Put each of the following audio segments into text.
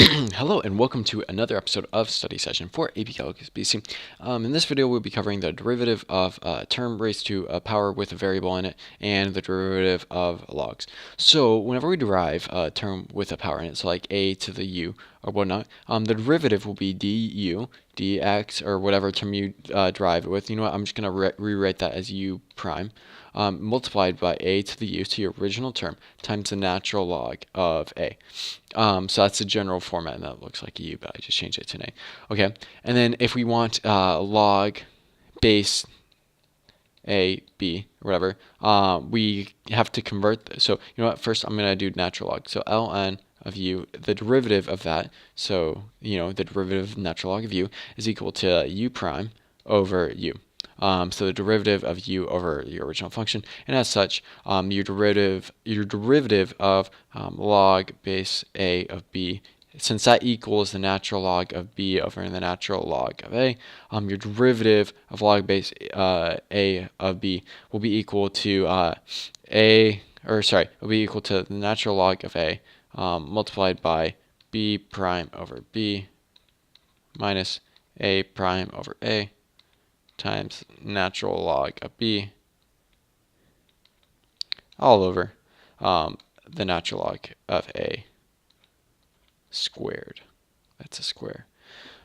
Hello and welcome to another episode of Study Session for AP Calculus BC. In this video, we'll be covering the derivative of a term raised to a power with a variable in it and the derivative of logs. So whenever we derive a term with a power in it, so like a to the u or whatnot, the derivative will be du, dx, or whatever term you derive it with. You know what? I'm just going to rewrite that as u prime. Multiplied by a to the u, to your original term, times the natural log of a. So that's the general format, and that looks like a u, but I just changed it to an a. Okay, and then if we want log base a, b, or whatever, we have to convert. So you know what? First, I'm going to do natural log. So ln of u, the derivative of that, so the derivative of natural log of u is equal to u prime over u. So the derivative of u over your original function, and as such, your derivative of log base a of b, since that equals the natural log of b over the natural log of a, your derivative of log base a of b will be equal to will be equal to the natural log of a multiplied by b prime over b minus a prime over a times natural log of b all over the natural log of a squared. That's a square.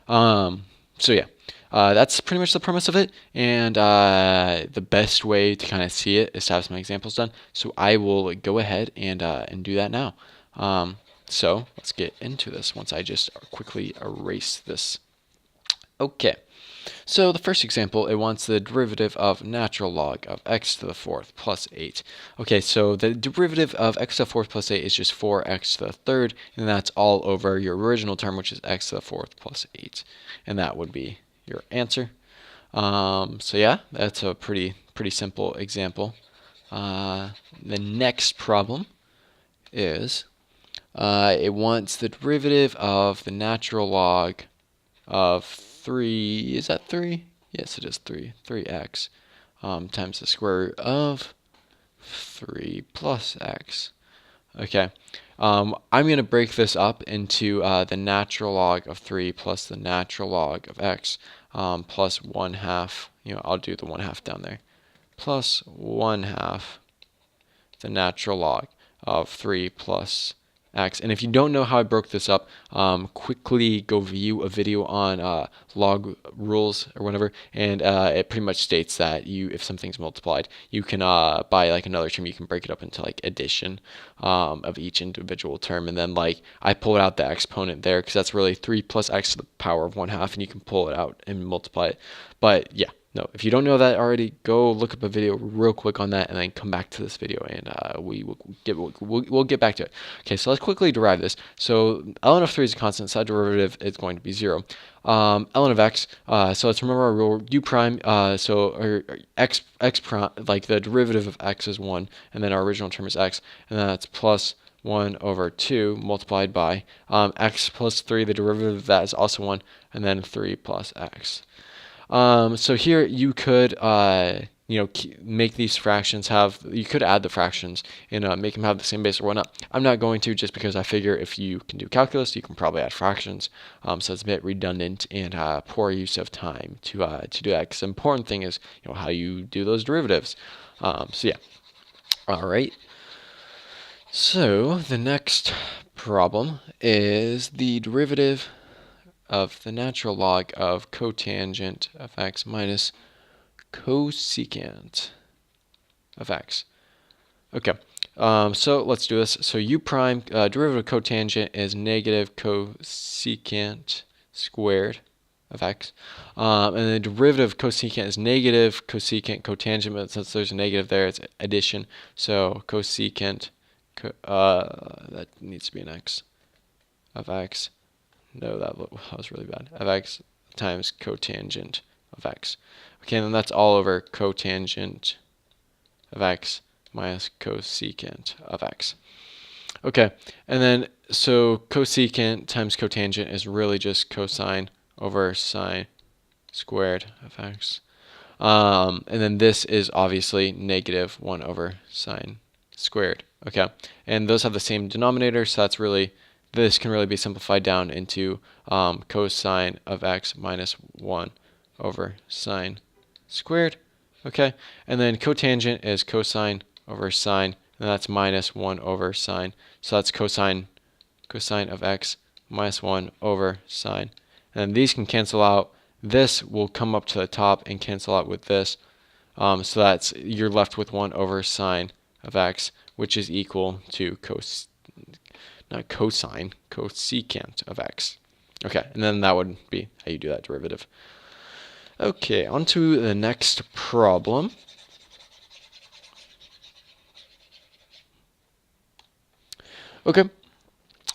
So yeah, that's pretty much the premise of it, and the best way to kind of see it is to have some examples done. So I will go ahead and do that now. So let's get into this once I just quickly erase this. Okay. So the first example, it wants the derivative of natural log of x to the fourth plus 8. Okay, so the derivative of x to the fourth plus 8 is just 4x to the third, and that's all over your original term, which is x to the fourth plus 8. And that would be your answer. So yeah, that's a pretty simple example. The next problem is it wants the derivative of the natural log of 3, is that 3? Yes, it is 3x times the square root of 3 plus x. Okay, I'm going to break this up into the natural log of 3 plus the natural log of x plus 1/2, I'll do the 1/2 down there, plus 1/2 the natural log of 3 plus x. And if you don't know how I broke this up, quickly go view a video on log rules or whatever, and it pretty much states that if something's multiplied, you can by like another term, you can break it up into like addition of each individual term, and then like I pulled out the exponent there because that's really 3 plus x to the power of 1/2, and you can pull it out and multiply it. But yeah. No, if you don't know that already, go look up a video real quick on that, and then come back to this video, and we'll get back to it. Okay, so let's quickly derive this. So ln of 3 is a constant, so that derivative is going to be 0. Ln of x, so let's remember our rule, u prime, or x prime, like the derivative of x is 1, and then our original term is x, and that's plus 1 over 2 multiplied by x plus 3, the derivative of that is also 1, and then 3 plus x. So here you could, make these fractions you could add the fractions and make them have the same base or whatnot. I'm not going to, just because I figure if you can do calculus, you can probably add fractions. So it's a bit redundant and poor use of time to do that. Because the important thing is, how you do those derivatives. So yeah. All right. So the next problem is the derivative of the natural log of cotangent of x minus cosecant of x. Okay, so let's do this. So u prime, derivative of cotangent is negative cosecant squared of x. And the derivative of cosecant is negative cosecant cotangent, but since there's a negative there, it's addition. So cosecant, that needs to be an x, of x. No, that was really bad. Of x times cotangent of x. Okay, and then that's all over cotangent of x minus cosecant of x. Okay, and then so cosecant times cotangent is really just cosine over sine squared of x. And then this is obviously negative 1 over sine squared. Okay, and those have the same denominator, so that's really this can really be simplified down into cosine of x minus 1 over sine squared. Okay, and then cotangent is cosine over sine, and that's minus 1 over sine. So that's cosine of x minus 1 over sine. And these can cancel out. This will come up to the top and cancel out with this. So that's you're left with 1 over sine of x, which is equal to cosecant of x. Okay, and then that would be how you do that derivative. Okay, on to the next problem. Okay,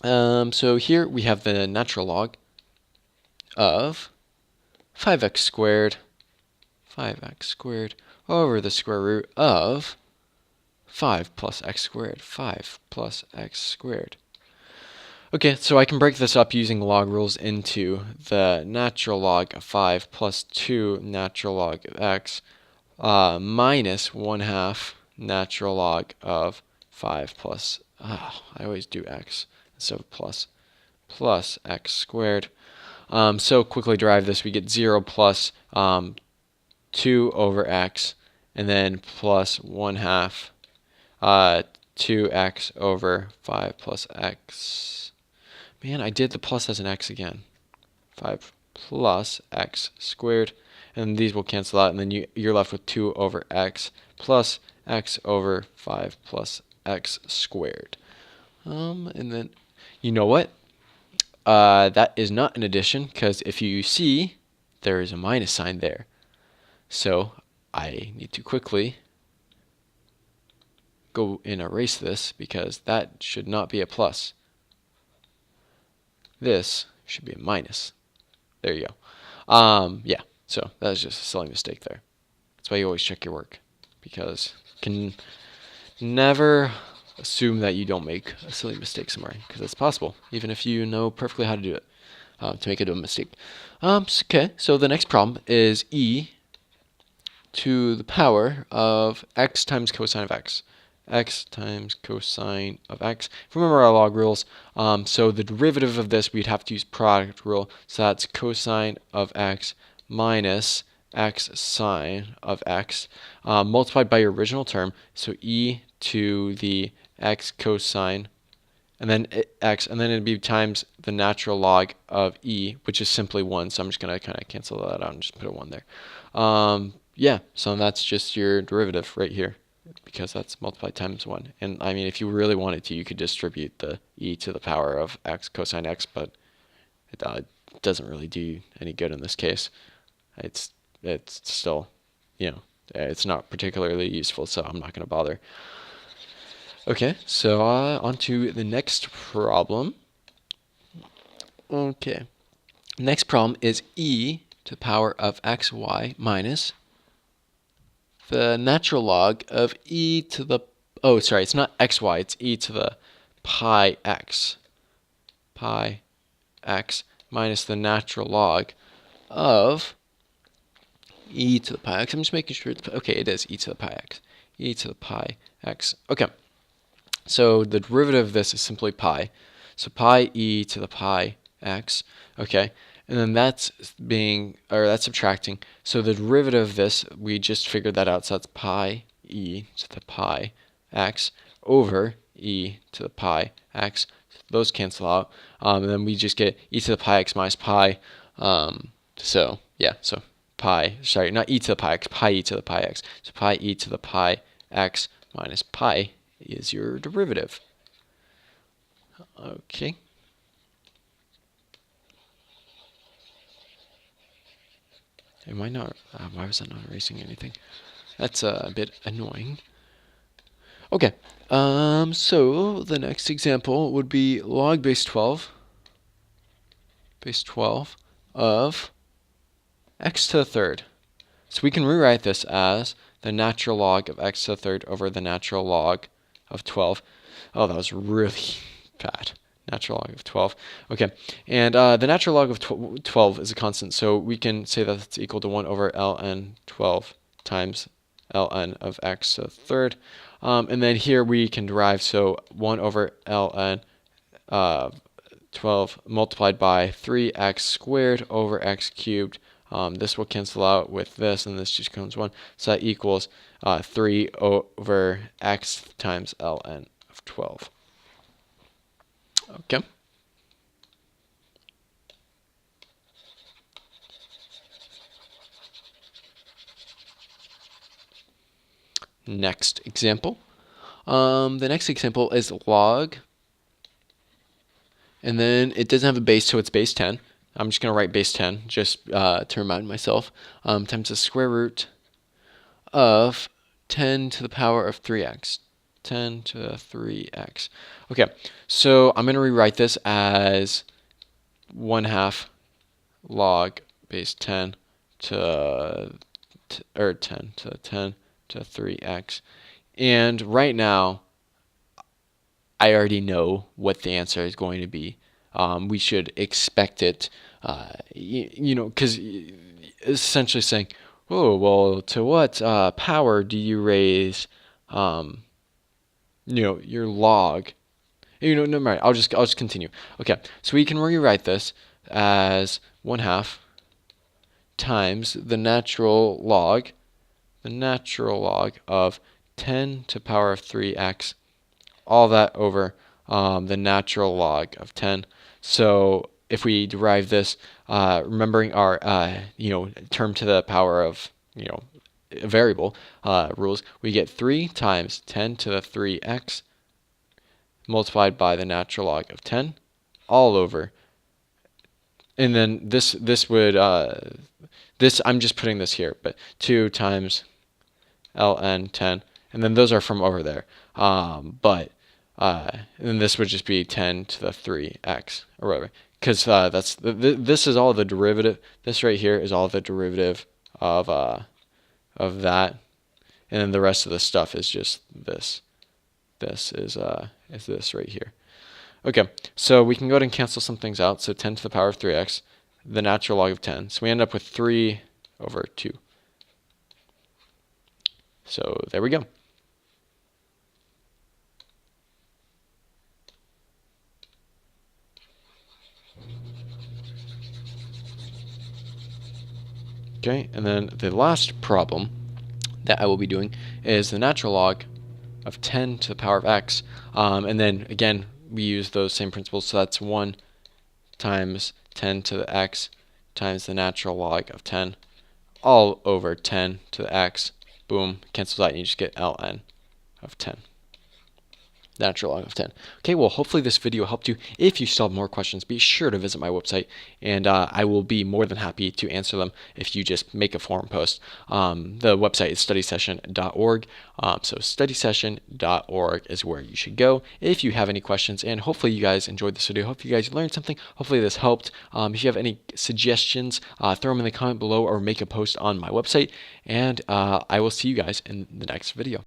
so here we have the natural log of 5x squared over the square root of 5 plus x squared, 5 plus x squared. Okay, so I can break this up using log rules into the natural log of 5 plus 2 natural log of x minus 1/2 natural log of 5 plus, I always do x instead of plus x squared. So quickly derive this, we get 0 plus 2 over x, and then plus 1/2 2x over 5 plus x. Man, I did the plus as an x again. 5 plus x squared, and these will cancel out, and then you're left with 2 over x plus x over 5 plus x squared. And then, you know what? That is not an addition, because if you see, there is a minus sign there. So I need to quickly go and erase this, because that should not be a plus. This should be a minus. There you go. Yeah, so that was just a silly mistake there. That's why you always check your work, because you can never assume that you don't make a silly mistake somewhere, because it's possible, even if you know perfectly how to do it, to make it a mistake. Okay, so the next problem is e to the power of x times cosine of x. X times cosine of x. Remember our log rules. So the derivative of this, we'd have to use product rule. So that's cosine of x minus x sine of x multiplied by your original term. So e to the x cosine, and then x, and then it'd be times the natural log of e, which is simply 1. So I'm just going to kind of cancel that out and just put a 1 there. Yeah, so that's just your derivative right here, because that's multiplied times 1. And I mean, if you really wanted to, you could distribute the e to the power of x cosine x, but it doesn't really do any good in this case. It's still, it's not particularly useful, so I'm not going to bother. Okay, so on to the next problem. Okay, next problem is e to the power of xy minus the natural log of e to the, oh, sorry, it's not xy, it's e to the pi x minus the natural log of e to the pi x. I'm just making sure, okay, it is e to the pi x. Okay, so the derivative of this is simply pi. So pi e to the pi x, okay, and then that's subtracting. So the derivative of this, we just figured that out. So that's pi e to the pi x over e to the pi x. Those cancel out. And then we just get e to the pi x minus pi. So pi, sorry, not e to the pi x, pi e to the pi x. So pi e to the pi x minus pi is your derivative. Okay. Am I not? Why was I not erasing anything? That's a bit annoying. Okay. So the next example would be log base 12 of x to the third. So we can rewrite this as the natural log of x to the third over the natural log of 12. Oh, that was really bad. Natural log of 12. Okay, and the natural log of 12 is a constant, so we can say that it's equal to 1 over ln 12 times ln of x to the third. And then here we can derive, so 1 over ln 12 multiplied by 3x squared over x cubed. This will cancel out with this, and this just becomes 1. So that equals 3 over x times ln of 12. Okay. Next example. The next example is log, and then it doesn't have a base, so it's base 10. I'm just going to write base 10 just to remind myself, times the square root of 10 to the power of 3x. 10 to the 3x. Okay, so I'm going to rewrite this as 1/2 log base 10 to, or 10 to 10 to 3x. And right now, I already know what the answer is going to be. We should expect it, because essentially saying, oh, well, to what power do you raise, your log? No matter. I'll just continue. Okay, so we can rewrite this as 1/2 times the natural log of 10 to the power of 3x, all that over the natural log of 10. So if we derive this, remembering our term to the power of a variable rules, we get 3 times 10 to the 3x multiplied by the natural log of 10, all over. And then this would I'm just putting this here, but 2 times ln 10, and then those are from over there. And then this would just be 10 to the 3x or whatever, because this is all the derivative. This right here is all the derivative of that, and then the rest of the stuff is just this. This is this right here. Okay, so we can go ahead and cancel some things out. So 10 to the power of 3x, the natural log of 10. So we end up with 3 over 2. So there we go. Okay, and then the last problem that I will be doing is the natural log of 10 to the power of x. And then again, we use those same principles. So that's 1 times 10 to the x times the natural log of 10, all over 10 to the x. Boom, cancels out, and you just get ln of 10. Natural log of 10. Okay, well, hopefully this video helped you. If you still have more questions, be sure to visit my website, and I will be more than happy to answer them if you just make a forum post. The website is studysession.org, so studysession.org is where you should go if you have any questions, and hopefully you guys enjoyed this video. Hope you guys learned something. Hopefully this helped. If you have any suggestions, throw them in the comment below or make a post on my website, and I will see you guys in the next video.